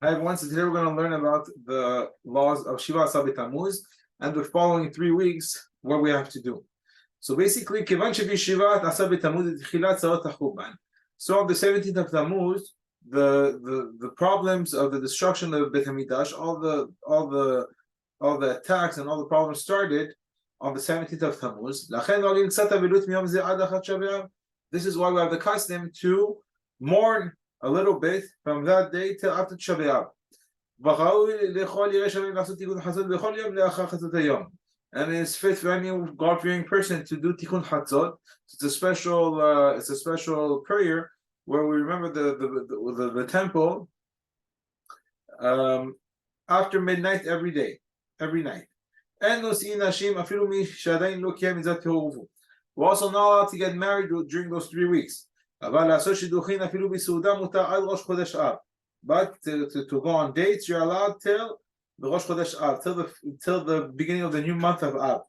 Hi everyone, so today we're going to learn about the laws of Shiva Asar B'Tammuz and the following 3 weeks, what we have to do. So basically, Kivan Shevi Shiva Asar B'Tammuz Tchilat Tzarot HaChurban. So on the 17th of Tammuz, the problems of the destruction of Beit HaMikdash, all the attacks and all the problems started on the 17th of Tammuz. This is why we have the custom to mourn a little bit from that day till after Tisha B'Av. And it's fit for any God-fearing person to do Tikkun Hatzot. It's a special prayer where we remember the temple after midnight every night. We're also not allowed to get married during those 3 weeks. But to go on dates, you're allowed till the Rosh Chodesh Av, till the beginning of the new month of Av.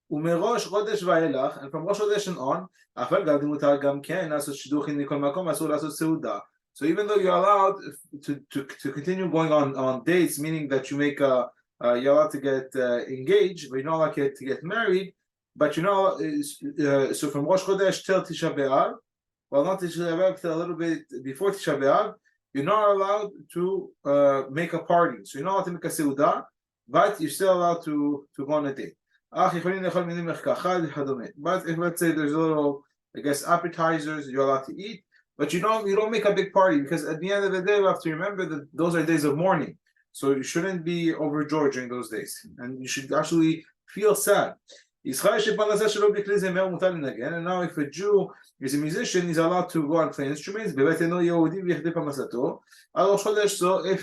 ומראש חודש ואילך, and from Rosh Chodesh and on, מותר גם כן לעשות שידוכים מכל מקום, אסור לעשות סעודה. So even though you're allowed to continue going on dates, meaning that you make you're allowed to get engaged, but you're not allowed to get married, but you're not so from Rosh Chodesh till Tisha B'Av, well, not Tisha B'Av, till a little bit before Tisha B'Av, you're not allowed to make a party. So you're not allowed to make a seudah, but you're still allowed to go on a date. But if let's say there's a little, I guess, appetizers you're allowed to eat, but you don't make a big party, because at the end of the day we have to remember that those are days of mourning. So you shouldn't be overjoyed during those days, and you should actually feel sad. And now if a Jew is a musician, he's allowed to go and play instruments. So if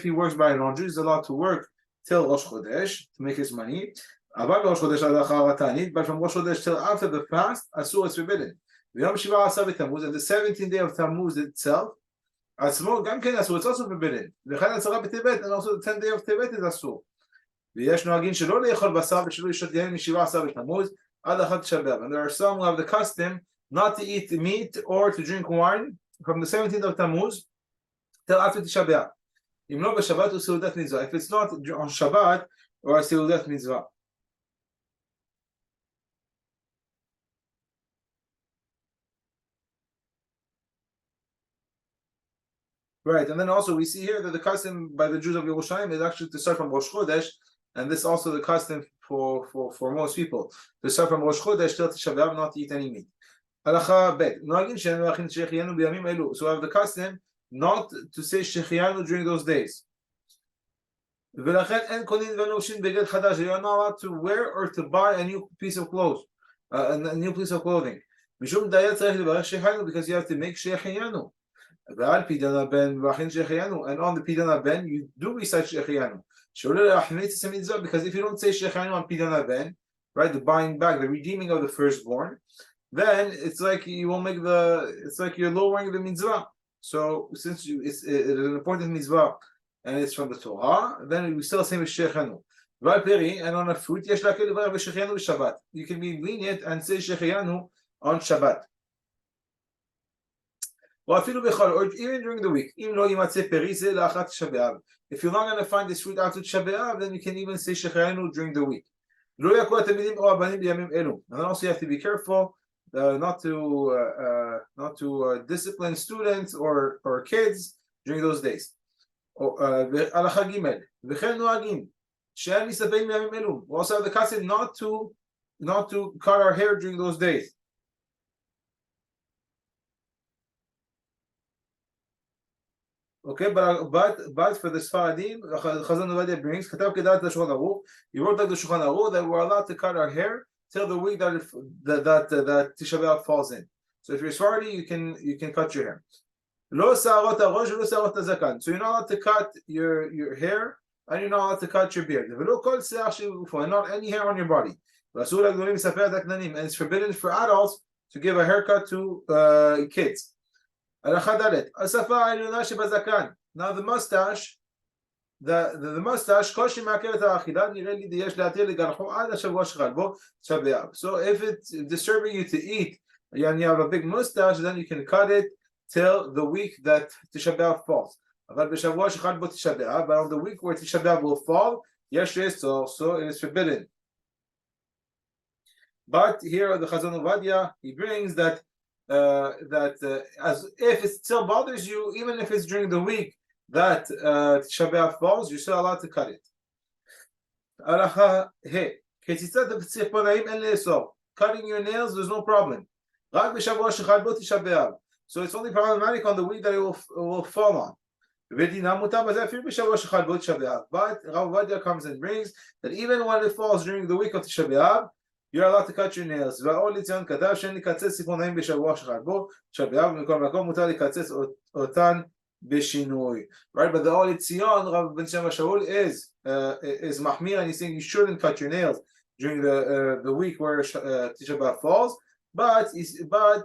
he works by an Jew, he's allowed to work till Rosh Chodesh to make his money. But from Rosh Chodesh till after the fast, Asur is forbidden. And the 17th day of Tammuz itself, so it's also forbidden. And also the 10th day of Tevet is Asur. And there are some who have the custom not to eat meat or to drink wine from the 17th of Tammuz till after Tisha B'Av. If it's not on Shabbat or a Seudat Mitzvah. Right, and then also we see here that the custom by the Jews of Yerushalayim is actually to start from Rosh Chodesh, and this is also the custom for most people, to start from Rosh Chodesh till Tisha B'Av, not to eat any meat. Halacha Bet. So we have the custom not to say Shechianu during those days. You're not allowed to wear or to buy a new piece of clothes, a new piece of clothing. Because you have to make Shechianu. And on the Pidana Ben, you do recite Shechianu. Because if you don't say Shechianu on Pidana Ben, right, the buying back, the redeeming of the firstborn, then it's like you won't make it's like you're lowering the mitzvah. So since it's an important mitzvah and it's from the Torah, then we still say Shechianu. And on a fruit, you can be lenient and say Shechianu on Shabbat. Or even during the week. If you're not going to find this fruit after Tisha B'Av, then you can even say Shechianu during the week. And then also you have to be careful not to discipline students or kids during those days. We also have the custom not to cut our hair during those days. Okay, but for the Sfaradim, Chazon Ovadia brings, he wrote like the Shulchan Aruch that we're allowed to cut our hair till the week that Tisha B'Av falls in. So if you're Sfaradi, you can cut your hair. So you're not allowed to cut your hair, and you're not allowed to cut your beard. And not any hair on your body. And it's forbidden for adults to give a haircut to kids. Now the mustache the mustache, קושי מעכב את האכילה, נראה לי יש להתיר לגרחו עד השבוע שחל בו תשעה באב. So if it's disturbing you to eat and you have a big mustache, then you can cut it till the week that Tisha B'Av falls. אבל בשבוע שחל בו תשעה באב, but on the week where Tisha B'Av will fall, יש risk, so it is forbidden. But here the Chazon Ovadia, he brings that as if it still bothers you, even if it's during the week that Tisha B'Av falls, you're still allowed to cut it. Cutting your nails, there's no problem. So it's only problematic on the week that it will fall on. But Rav Ovadia comes and brings that even when it falls during the week of Tisha B'Av, you're allowed to cut your nails. Right, but the Oli Tzion, Rav Ben Shema Shaul is mahmir, and he's saying you shouldn't cut your nails during the week where Tisha B'Av falls. But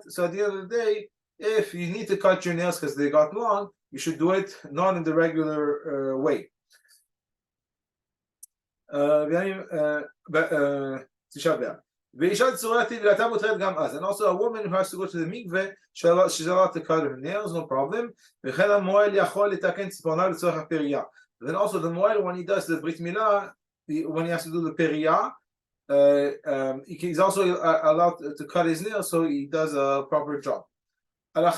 so at the end of the day, if you need to cut your nails because they got long, you should do it not in the regular way. Tisha B'Av. And also a woman who has to go to the mikveh, she's allowed to cut her nails, no problem. Then also the moel, when he does the brit milah, when he has to do the periyah, he's also allowed to cut his nails, so he does a proper job. So the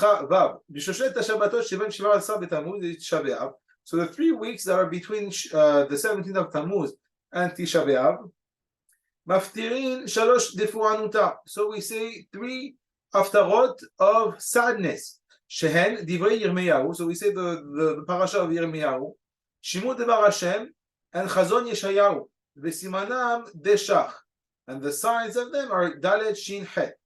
3 weeks that are between the 17th of Tammuz and Tisha B'Av, maftirin shalosh defuanuta. So we say 3 haftarot of sadness. Shehen divrei Yirmiyahu. So we say the parasha of Yirmiyahu. Shimut devar Hashem and Chazon Yeshayahu. V'simanam deshach. And the signs of them are Dalet Shin Het.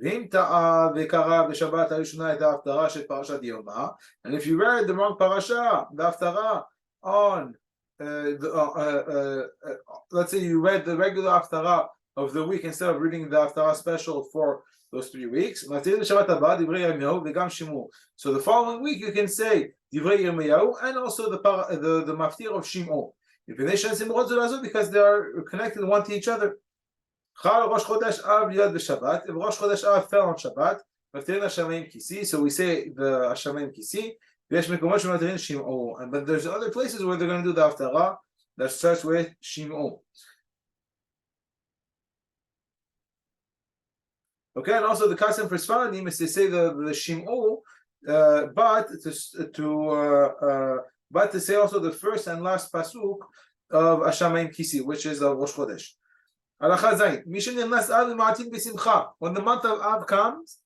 V'im ta'a v'kara b'shabbat harishona et haftarah shel parashat Yoma. And if you read the wrong parasha, the haftarah on let's say you read the regular haftarah of the week instead of reading the haftarah special for those 3 weeks. So the following week you can say Divrei Yirmiyahu and also the maftir of Shim'o. Because they are connected one to each other. If Rosh Chodesh Av fell on Shabbat, so we say the Hashamayim Kisi. But there's other places where they're going to do the haftarah that starts with Shim'o. Okay, and also the custom for Sfaradim is to say the Shim'o, but to say also the first and last pasuk of Hashamayim Kisi, which is of Rosh Chodesh. When the month of Av comes,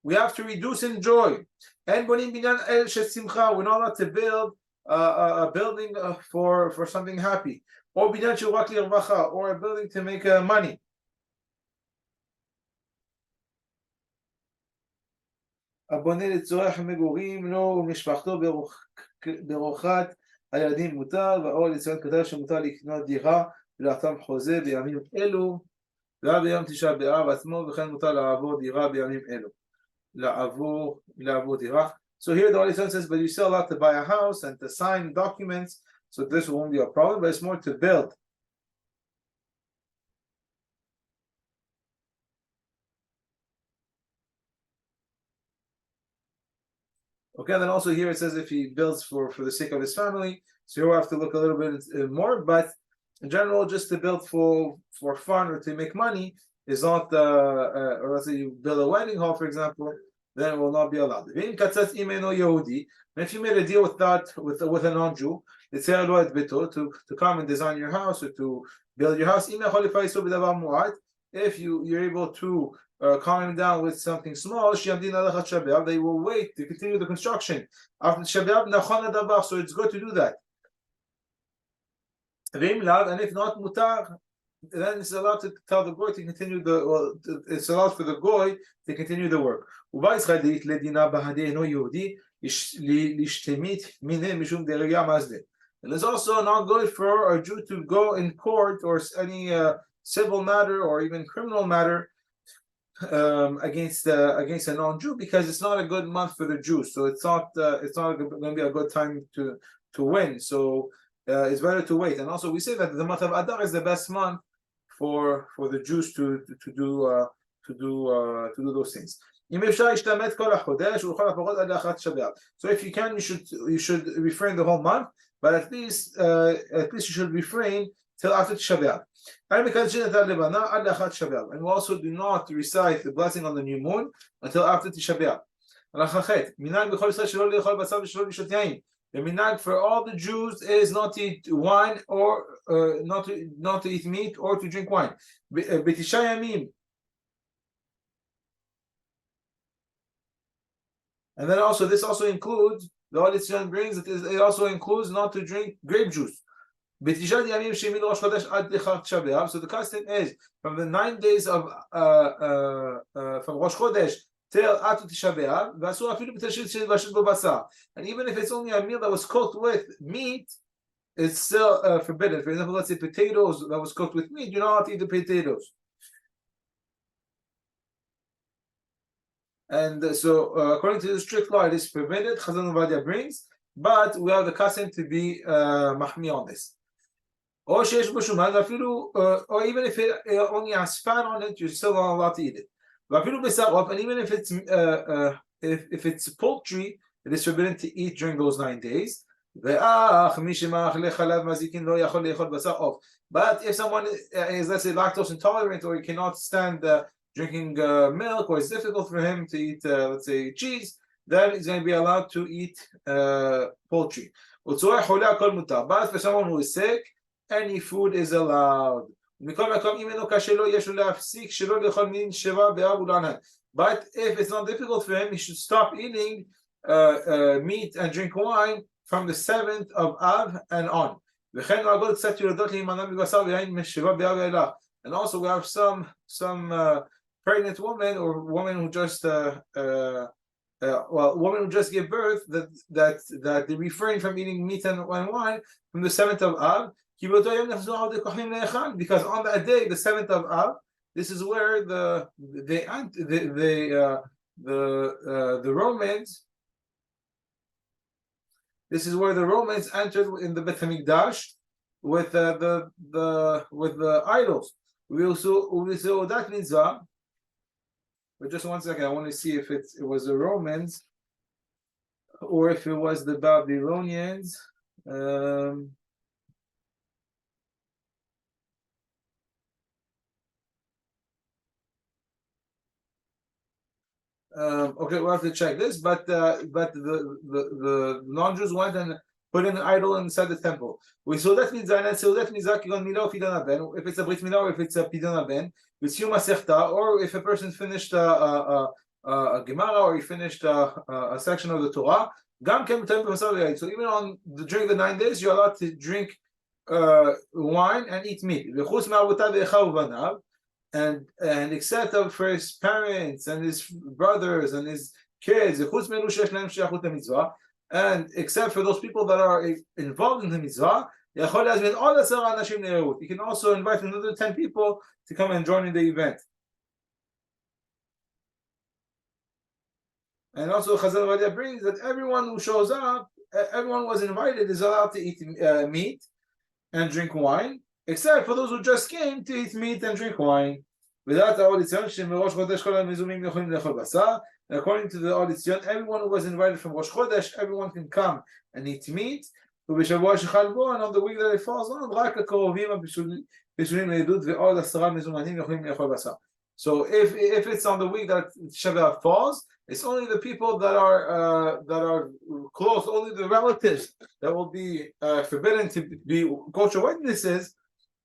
we have to reduce in joy. And we're not allowed to build a building for something happy, or a building to make money. הבונה לצורך מגורים לו ומשפחתו ברוכת הילדים מותר, והאור לציון כתב שמותר לקנות דירה ולחתום חוזה בימים אלו, ועד ביום תשעה באב עצמו, וכן מותר לעבור דירה בימים אלו. לעבור דירה. So here the Holy Son says, but you're still allowed to buy a house and to sign documents, so this won't be a problem, but it's more to build. Okay, then also here it says if he builds for the sake of his family, so you'll have to look a little bit more, but in general, just to build for fun or to make money is not, or let's say you build a wedding hall, for example, then it will not be allowed. And if you made a deal with that, with a non-Jew, to come and design your house or to build your house, if you're able to calm him down with something small, they will wait to continue the construction. After Shabbat, so it's good to do that. And if not, mutar, then it's allowed to tell the goy to continue it's allowed for the goy to continue the work. And it's also not good for a Jew to go in court or any civil matter or even criminal matter against a non-Jew, because it's not a good month for the Jews. So it's not going to be a good time to win. So it's better to wait. And also we say that the month of Adar is the best month for the Jews to do those things. So if you can, you should refrain the whole month, but at least you should refrain till after Tisha B'Av. And we also do not recite the blessing on the new moon until after Tisha B'Av. The minhag for all the Jews is not to eat wine or not to eat meat or to drink wine. B'tisha yamim. And then also this also includes, the Ohr Etzion brings it also includes not to drink grape juice. So the custom is from the 9 days of from Rosh Chodesh till after Tisha B'Av, and even if it's only a meal that was cooked with meat, it's still forbidden. For example, let's say potatoes that was cooked with meat, you're not allowed to eat the potatoes. And so according to the strict law, it is forbidden, Chazon Ovadia brings, but we have the custom to be mahmi on this. Or even if it only has fat on it, you're still not allowed to eat it. And even if it's poultry, it is forbidden to eat during those 9 days. But if someone is, let's say, lactose intolerant, or he cannot stand drinking milk, or it's difficult for him to eat, let's say, cheese, then he's going to be allowed to eat poultry. But for someone who is sick, any food is allowed. But if it's not difficult for him, he should stop eating meat and drink wine from the 7th of Av and on. And also we have some pregnant woman or woman who just woman who just gave birth that they refrain from eating meat and wine from the 7th of Av, because on that day, the 7th of Av, this is where the Romans. This is where the Romans entered in the Beit Hamikdash with the idols. We also that mitzvah. But just 1 second, I want to see if it was the Romans or if it was the Babylonians. Okay, we'll have to check this, but the non-Jews went and put in an idol inside the temple. We saw that mitzvah, and so that mitzvah if it's a brit milah or if it's a pidon ben, with yom masechta, or if a person finished a gemara or he finished a section of the Torah, so even during the 9 days, you're allowed to drink wine and eat meat. And except for his parents and his brothers and his kids, and except for those people that are involved in the mitzvah, you can also invite another 10 people to come and join in the event. And also Chazal Vadia brings that everyone who shows up, everyone who was invited is allowed to eat meat and drink wine, except for those who just came to eat meat and drink wine. According to the Ohr Etzion, everyone who was invited from Rosh Chodesh, everyone can come and eat meat. And on the week that it falls on, so if it's on the week that Tisha B'Av falls, it's only the people that are close, only the relatives that will be forbidden to be kosher witnesses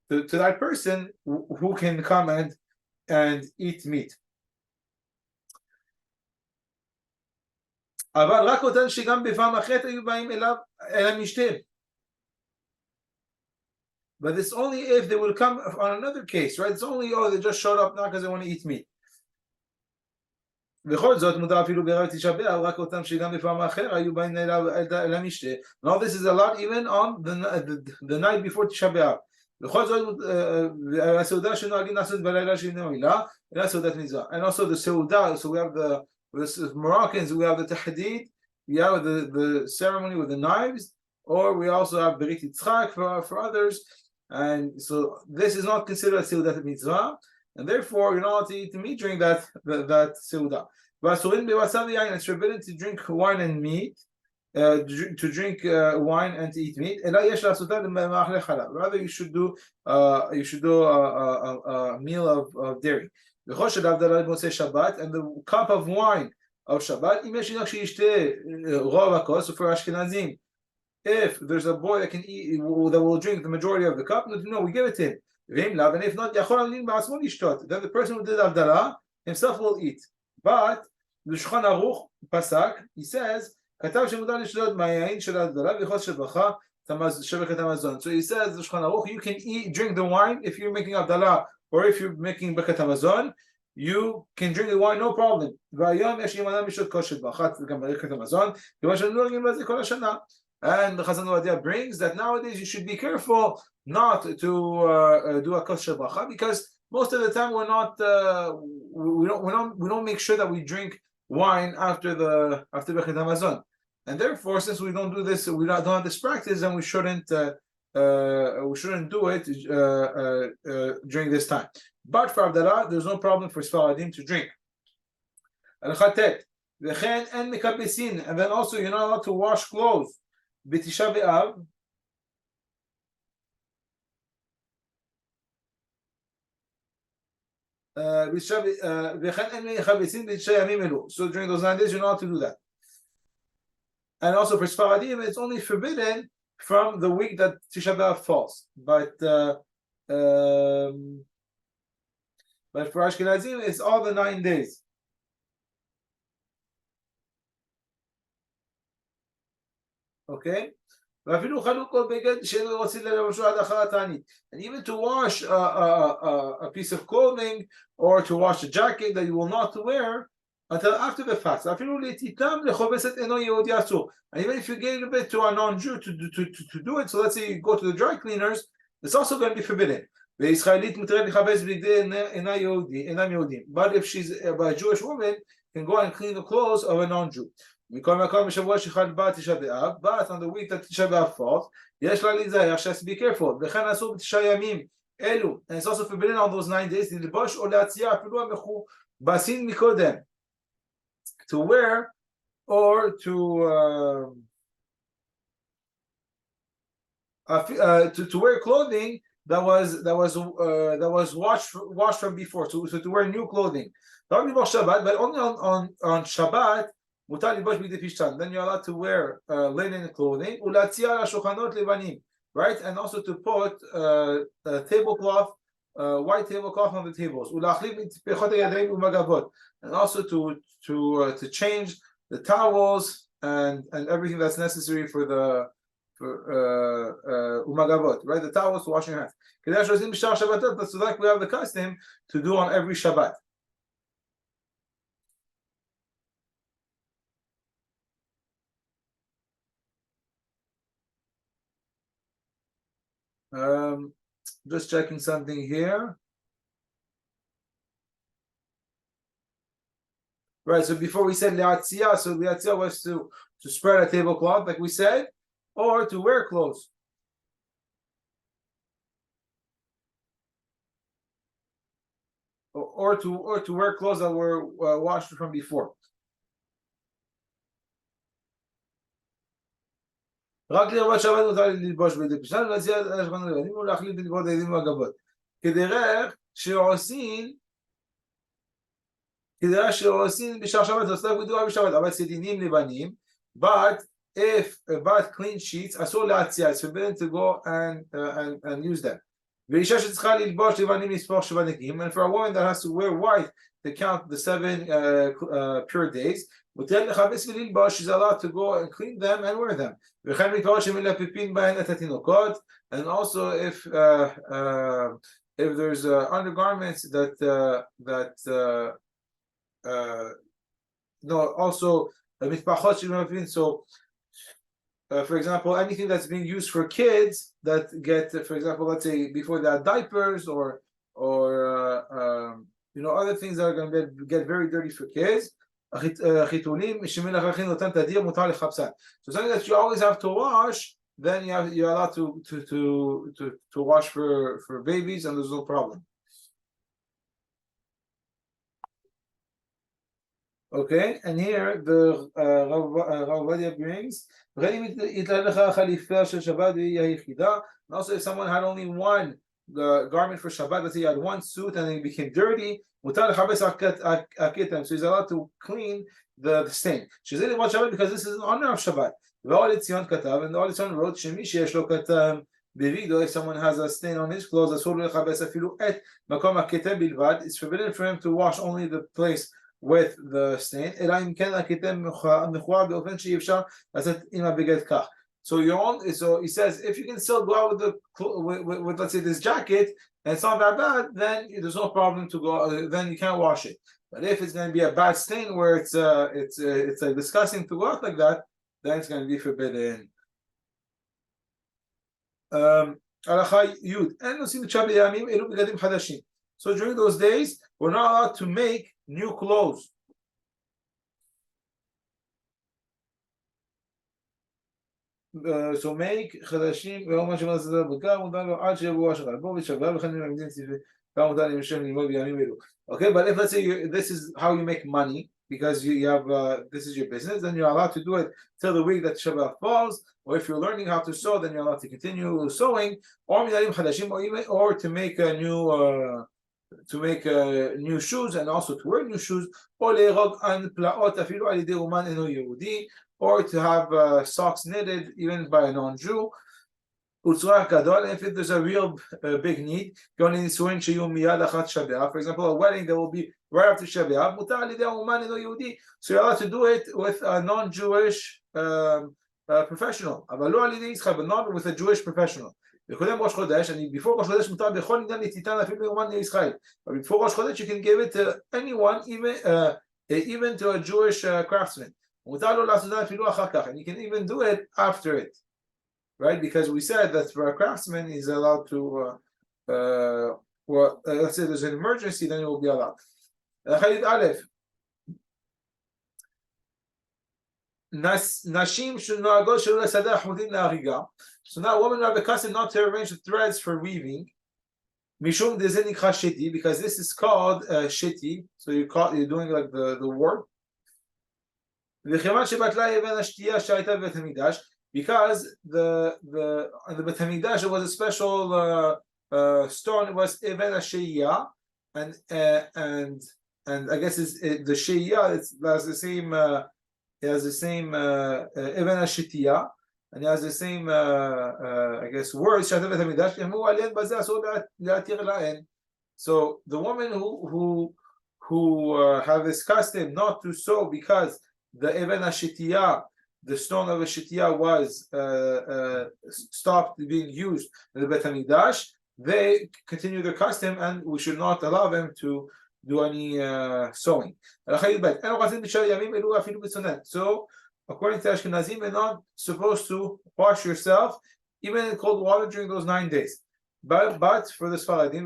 to that person who can come and eat meat. But it's only if they will come on another case, right? It's only, they just showed up now because they want to eat meat. Now this is allowed even on the night before Tisha B'Av. And also the Seudah, so we have the Moroccans, we have the Tahdid, we have the ceremony with the knives, or we also have Berit Yitzchak for others. And so this is not considered a Seudat Mitzvah, and therefore you're not allowed to eat meat during that Seudah. It's forbidden to drink wine and meat, to drink wine and to eat meat. Rather, you should do a meal of dairy. And the cup of wine of Shabbat. So for Ashkenazim, if there's a boy that can eat, that will drink the majority of the cup, no, we give it to him. And if not, then the person who did Avdallah himself will eat. But the Shulchan Aruch Pasak, he says, so he says, the Shulchan Aruch, you can drink the wine if you're making Avdallah or if you're making Birkat Hamazon. You can drink the wine, no problem. And the Chazon Ovadia brings that nowadays you should be careful not to do a kosher bracha, because most of the time we don't make sure that we drink wine after Birkat Hamazon, and therefore, since we don't do this, we don't have this practice, and we shouldn't do it during this time. But for Avdallah, there's no problem for Sfaradim to drink. And then also you're not allowed to wash clothes. B'Tisha B'Av, so during those 9 days you're not allowed to do that. And also for Sfaradim, it's only forbidden from the week that Tisha B'Av falls. But for Ashkenazim, it's all the 9 days. Okay? And even to wash a piece of clothing or to wash a jacket that you will not wear until after the fast. And even if you gave it to a non-Jew to do it, so let's say you go to the dry cleaners, it's also going to be forbidden. But if she's a Jewish woman, can go and clean the clothes of a non-Jew. But on the week that Tisha B'Av falls, she has to be careful. And it's also forbidden on those 9 days to wear or to wear clothing that was washed from before, so to wear new clothing. But only on Shabbat. Then you're allowed to wear linen clothing, right? And also to put a tablecloth, white tablecloth on the tables, and also to change the towels and everything that's necessary for umagavot, right? The towels to wash your hands. So like we have the custom to do on every Shabbat. Just checking something here. Right, so before we said liatzia, so liatzia was to spread a tablecloth, like we said, or to wear clothes. Or to wear clothes that were washed from before. רק לראות שבת מותר ללבוש בגדי פשטן ולהציע על השולחן לבנים ולהחליף בלבוד הידים והגבות. כדרך שעושים בשער שבת, זה עושה בגדועה בשבת, אבל סדינים לבנים, but clean sheets, אסור להציע, it's forbidden to go and use them. ואישה שצריכה ללבוש לבנים לספור 7 נקיים, and for a woman that has to wear white to count the 7 pure days, she's allowed to go and clean them and wear them. And also if there's undergarments also so for example, anything that's being used for kids that get, for example, let's say before they had diapers or other things that are going to get very dirty for kids. So something that you always have to wash, then you're allowed to wash for babies, and there's no problem. Okay, and here the Rav Ovadia brings, and also if someone had only one garment for Shabbat, let's say he had one suit and it became dirty, so he's allowed to clean the stain. She's saying about Shabbat because this is an honor of Shabbat. And the Olitzion wrote, if someone has a stain on his clothes, it's forbidden for him to wash only the place with the stain. So he says, if you can still go out with let's say this jacket and it's not that bad, then there's no problem to go. Then you can't wash it. But if it's going to be a bad stain where it's like disgusting to go out like that, then it's going to be forbidden. So during those days, we're not allowed to make new clothes. So make חדשים ולא מה שמע לסדר בקר מותר לו עד שיבוא השחר בו ושברה וכן ממדים ציפי גם מותר למשם ללמוד בימים אלו. Okay, but if let's say this is how you make money because you have this is your business, then you're allowed to do it till the week that Shabbat falls, or if you're learning how to sew, then you're allowed to continue sewing, or midarim chadashim, or to make a new shoes and also to wear new shoes, or le'erog an plaot afilu al yedei uman eno Yehudi, or to have socks knitted even by a non-Jew. If there's a real big need, for example, a wedding that will be right after Shabbat, so you're allowed to do it with a non-Jewish professional, but not with a Jewish professional. And before Rosh Chodesh, you can give it to anyone, even to a Jewish craftsman. And you can even do it after it, right? Because we said that for a craftsman, he's allowed to, let's say there's an emergency, then he will be allowed. So now women have the custom not to arrange the threads for weaving, because this is called shiti. So you're doing like the work. Because the Beit Hamikdash, it was a special stone. It was Even HaSheiyah, and I guess the Sheiyah. It has the same. It has the same Even HaShetiyah, and it has the same I guess words. So the women who have this custom not to sew because the Even HaShetiyah, the stone of a Shetiyah, was stopped being used in the Beit Hamikdash, they continue their custom, and we should not allow them to do any sewing. So, according to Ashkenazim, you're not supposed to wash yourself even in cold water during those 9 days. But for the Sfaradim,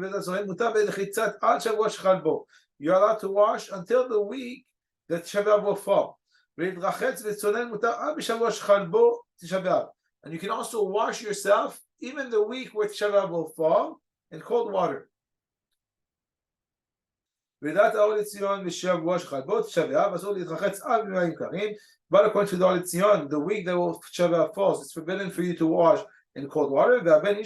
you're allowed to wash until the week that Shabbat will fall. And you can also wash yourself even the week where Shabbat will fall in cold water. But according to the Olitzion, the week that Shabbat falls, it's forbidden for you to wash in cold water. And the Beit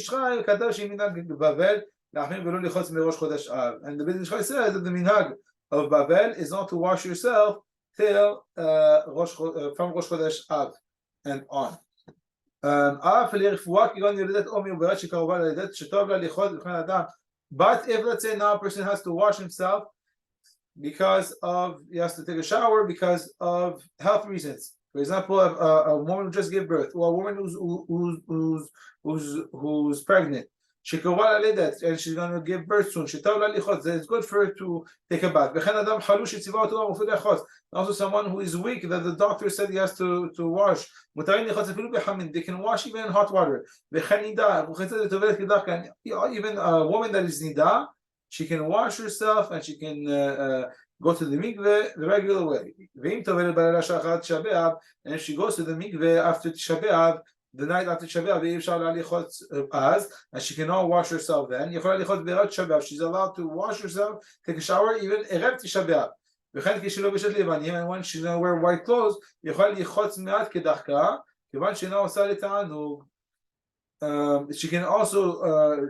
Ishchai says that the minhag of Bavel is not to wash yourself till from Rosh Chodesh Av and on. But if, let's say, now a person has to wash himself because he has to take a shower because of health reasons. For example, a woman who just gave birth, or a woman who's pregnant, and she's going to give birth soon. It's good for her to take a bath. Also, someone who is weak that the doctor said he has to wash. They can wash even in hot water. Even a woman that is nida, she can wash herself and she can go to the mikveh the regular way. And if she goes to the mikveh after Tisha B'Av, the night after Shabbat, and she cannot wash herself then. She's allowed to wash herself, take a shower, even Erev Tisha B'Av. And when she's going to wear white clothes, she can also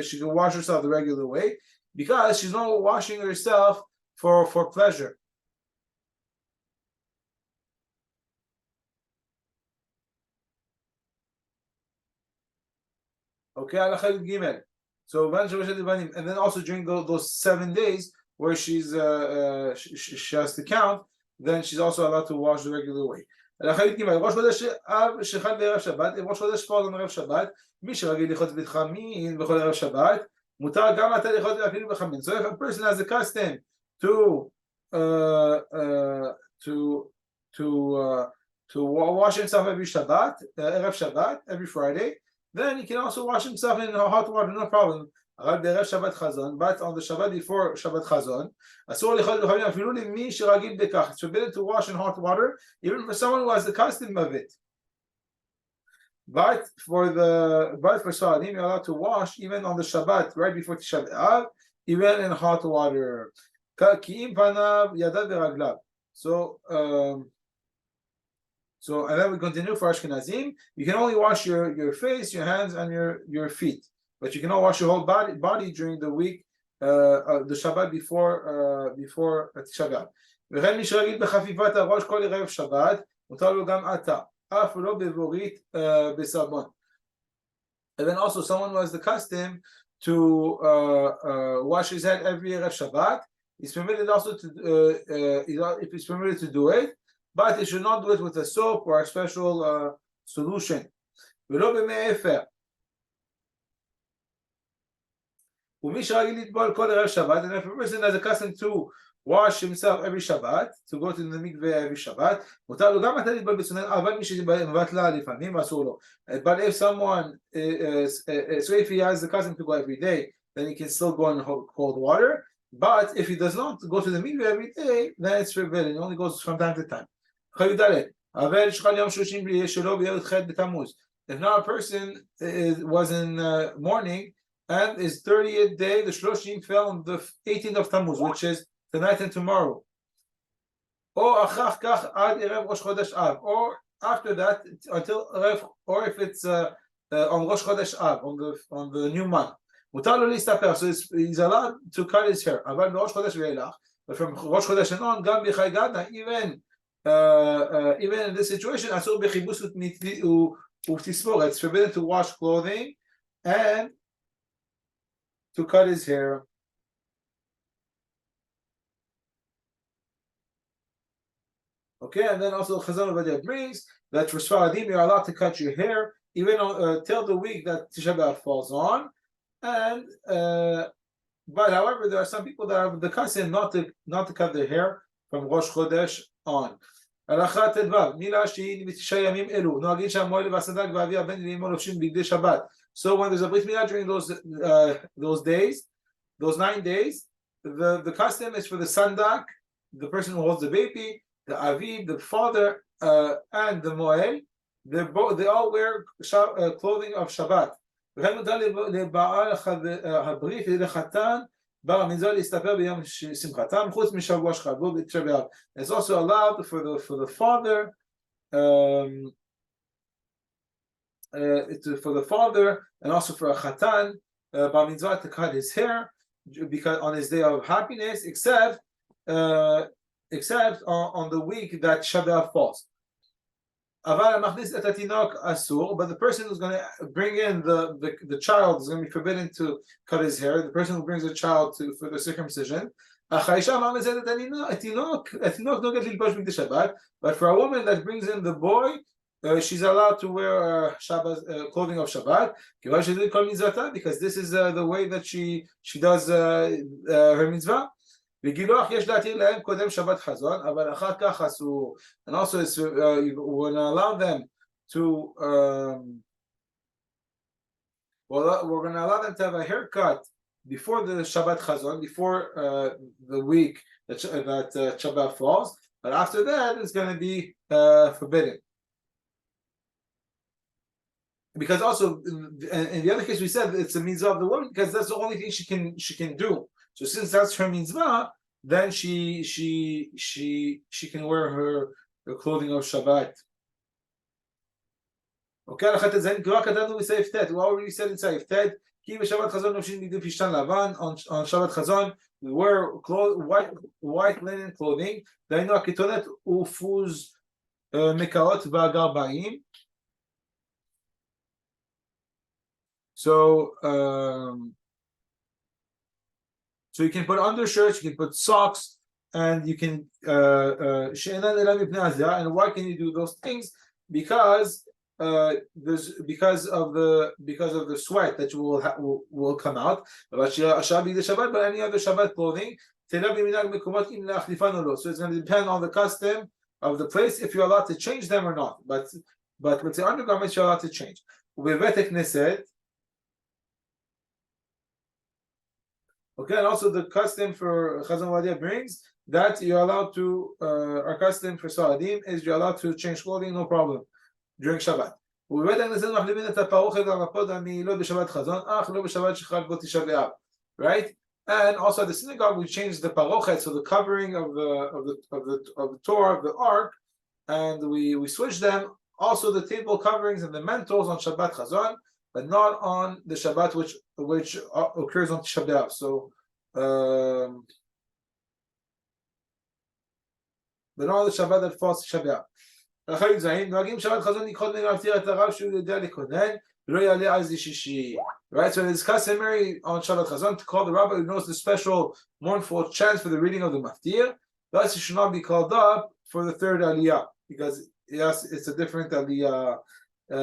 she can wash herself the regular way, because she's not washing herself for pleasure. Okay, so and then also during those 7 days where she has to count, then she's also allowed to wash the regular way. ראש חודש אב שחל בערב שבת, אם ראש חודש פועל גם ערב שבת, מי שרגיל לחוץ בתחמין בכל ערב שבת, מותר גם אתה לחוץ אפילו בחמין. So if a person has a custom to wash himself every Shabbat, ערב שבת, every Friday, then he can also wash himself in hot water, no problem. אבל בערב שבת חזון, but on the Shabbat before שבת חזון, אסור לחול בחמין אפילו למי שרגיל בכך. It's forbidden to wash in hot water, even for someone who has the custom of it. But for Sa'adim, you're allowed to wash even on the Shabbat, right before Tisha B'Av, even in hot water. כי אם פניו, ידיו ורגליו. So and then we continue for Ashkenazim. You can only wash your face, your hands, and your feet, but you cannot wash your whole body during the week, the Shabbat before Tisha B'Av. וכן מי שרגיל בחפיפת הראש כל ערב שבת, מותר לו גם עתה, אף לא בבורית בסבון. And then also someone who has the custom to wash his head every Erev Shabbat, he's permitted also to if he's permitted to do it, but he should not do it with a soap or a special solution. ולא במי אפר. ומי שרגיל לטבול כל ערב שבת, and if a person has a custom to wash himself every Shabbat, to go to the mikveh every Shabbat, מותר לו גם אתה לטבול בצונן, אבל מי שמבטלה לפעמים אסור לו. But if someone, so if he has the custom to go every day, then he can still go in cold water. But if he does not go to the mikveh every day, then it's forbidden. He only goes from time to time. If now a person was in mourning and his 30th day, the Shloshim fell on the 18th of Tammuz, which is tonight and tomorrow. Or after that until or if it's on Rosh Chodesh Av, on the new month. So he's allowed to cut his hair. But from Rosh Chodesh and on, even in this situation, it's forbidden to wash clothing and to cut his hair. Okay, and then also Chazal Ovadia brings that for Sfaradim you're allowed to cut your hair even till the week that Tisha B'Av falls on, and but however there are some people that have the custom not to cut their hair from Rosh Chodesh on. הלכה ט"ו, מילה שהיא בתשעה ימים אלו, נוהגים שהמוהל והסנדק ואבי הבן ואמו לובשים בגדי שבת. So when there's a brit milah during those days, those 9 days, the custom is for the sandak, the person who holds the baby, the aviv, the father, and the moel. They all wear clothing of Shabbat. וכן מותר לבעל הברית לחתן בר המצווה להסתפר ביום שמחתם חוץ משבוע שחגו בתשעה באב. It's also allowed for the father for the father and also for a chatan bar mitzvah to cut his hair because on his day of happiness, except on the week that Shabbat falls. But the person who's going to bring in the child is going to be forbidden to cut his hair. The person who brings a child for the circumcision. But for a woman that brings in the boy, she's allowed to wear clothing of Shabbat because this is the way that she does her mitzvah. וגילוח יש להתיר להם קודם שבת חזון, אבל אחר כך אסור. And also we're going to allow them to we're going to allow them to have a haircut before the Shabbat Chazon, before the week that Shabbat falls, but after that it's going to be forbidden. because also in the other case we said it's a mitzvah of the woman because that's the only thing she can do. So since that's her mitzvah, then she can wear her clothing of Shabbat. Okay, we say Tet. What already said inside Tet. On Shabbat Chazon, we wear white linen clothing. So you can put undershirts, you can put socks, and you can and why can you do those things? Because because of the sweat that will come out. But any other Shabbat clothing, so it's going to depend on the custom of the place if you're allowed to change them or not. But let's say undergarments you're allowed to change. Okay, and also the custom for Chazon Wadia brings that you're allowed to, our custom for Sa'adim is you're allowed to change clothing, no problem, during Shabbat. Right? And also at the synagogue we changed the parochet, so the covering of the Torah, of the Ark, and we switched them. Also the table coverings and the mantles on Shabbat Chazon, but not on the Shabbat which occurs on Tisha B'Av. So, but not on the Shabbat that falls to Tisha B'Av. Right, so it's customary on Shabbat Chazon to call the rabbi who knows the special mournful chants for the reading of the maftir. Thus, he should not be called up for the third aliyah because yes, it's a different aliyah. Right,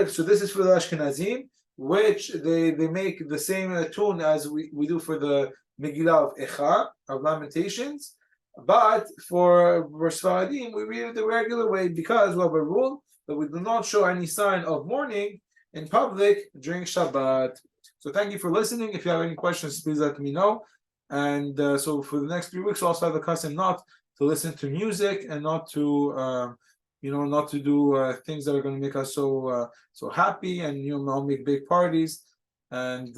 so this is for the Ashkenazim, which they make the same tune as we do for the Megillah of Echa, of Lamentations, but for Sfaradim we read it the regular way because we have a rule that we do not show any sign of mourning in public during Shabbat. So thank you for listening. If you have any questions, please let me know. And so for the next 3 weeks, we also have the custom not to listen to music and not to not to do things that are going to make us so happy, and not make big parties, and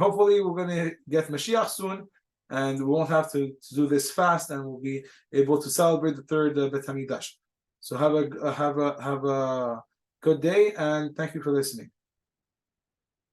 hopefully we're going to get Mashiach soon, and we won't have to do this fast, and we'll be able to celebrate the third Bet Hamikdash. So have a good day, and thank you for listening.